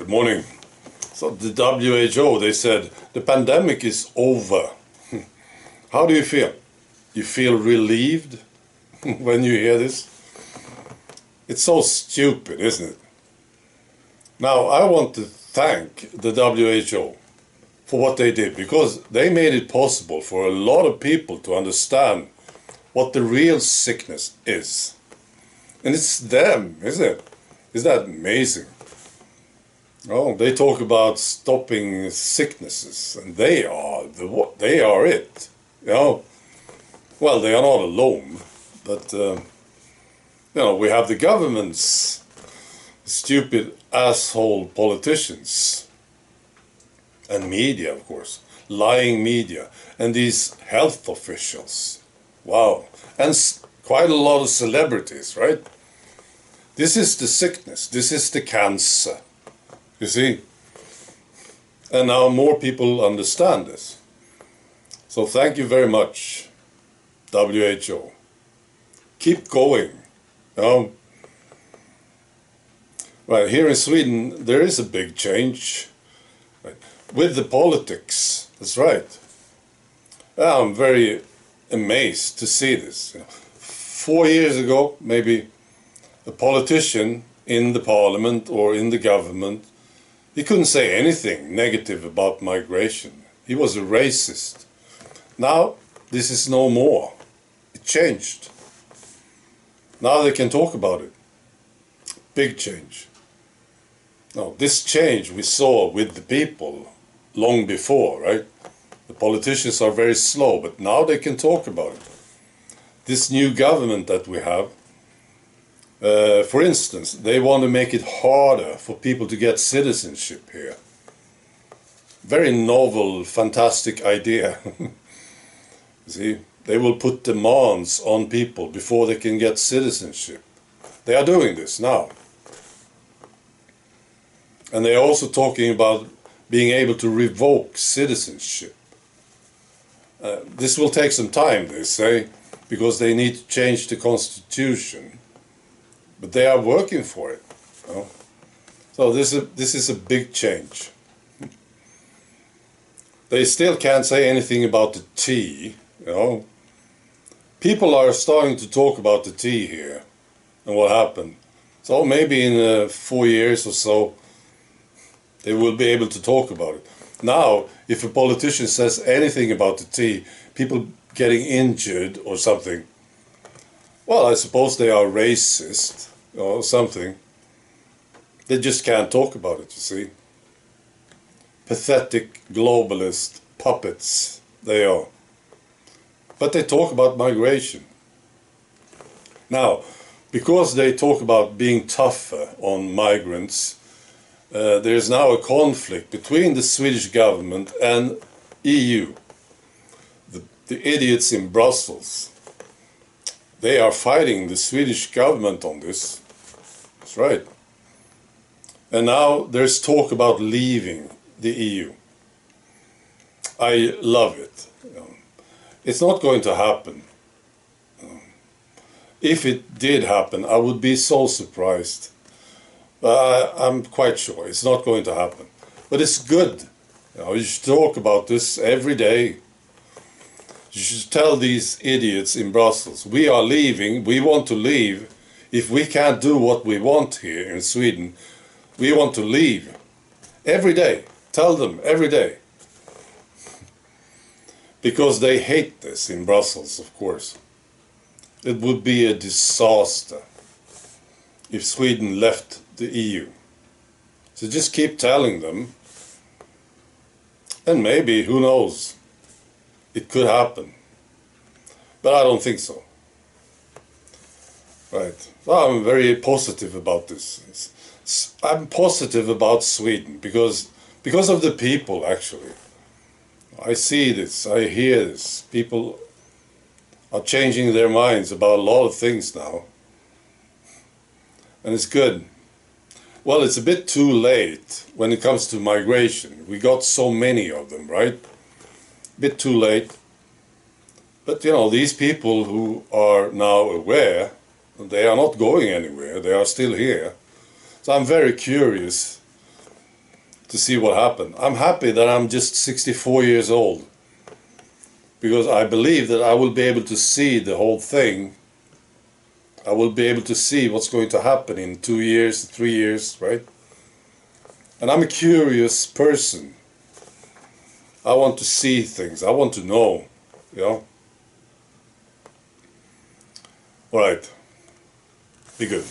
Good morning. So the WHO, they said the pandemic is over. How do you feel? You feel relieved when you hear this? It's so stupid, isn't it? Now, I want to thank the WHO for what they did, because they made it possible for a lot of people to understand what the real sickness is. And it's them, isn't it? Isn't that amazing? Oh, they talk about stopping sicknesses, and they are it. You know, well, they are not alone, but we have the governments, stupid asshole politicians, and media, of course, lying media, and these health officials. Wow, and quite a lot of celebrities, right? This is the sickness. This is the cancer. You see? And now more people understand this. So thank you very much, WHO. Keep going. Right, here in Sweden, there is a big change. Right, with the politics, that's right. I'm very amazed to see this. 4 years ago, maybe, a politician in the parliament or in the government, he couldn't say anything negative about migration. He was a racist. Now, this is no more. It changed. Now they can talk about it. Big change. Now, this change we saw with the people long before, right? The politicians are very slow, but now they can talk about it. This new government that we have, for instance, they want to make it harder for people to get citizenship here. Very novel, fantastic idea. See, they will put demands on people before they can get citizenship. They are doing this now. And they are also talking about being able to revoke citizenship. This will take some time, they say, because they need to change the constitution. But they are working for it. So this is a big change. They still can't say anything about the tea. People are starting to talk about the tea here and what happened. So maybe in 4 years or so, they will be able to talk about it. Now, if a politician says anything about the tea, people getting injured or something, well, I suppose they are racist or something. They just can't talk about it, you see. Pathetic globalist puppets they are. But they talk about migration. Now, because they talk about being tougher on migrants, there is now a conflict between the Swedish government and EU. The idiots in Brussels, they are fighting the Swedish government on this. That's right. And now there's talk about leaving the EU. I love it. It's not going to happen. If it did happen, I would be so surprised. I'm quite sure it's not going to happen. But it's good. You should talk about this every day. You should tell these idiots in Brussels, we are leaving, we want to leave. If we can't do what we want here in Sweden, we want to leave. Every day. Tell them every day. Because they hate this in Brussels, of course. It would be a disaster if Sweden left the EU. So just keep telling them, and maybe, who knows, it could happen. But I don't think so. Right. Well, I'm very positive about this. I'm positive about Sweden because of the people, actually. I see this, I hear this. People are changing their minds about a lot of things now. And it's good. Well, it's a bit too late when it comes to migration. We got so many of them, right? A bit too late. But, these people who are now aware, they are not going anywhere. They are still here. So I'm very curious to see what happened. I'm happy that I'm just 64 years old, because I believe that I will be able to see the whole thing. I will be able to see what's going to happen in 2 years, 3 years, right? And I'm a curious person. I want to see things. I want to know, you know? All right. Be good.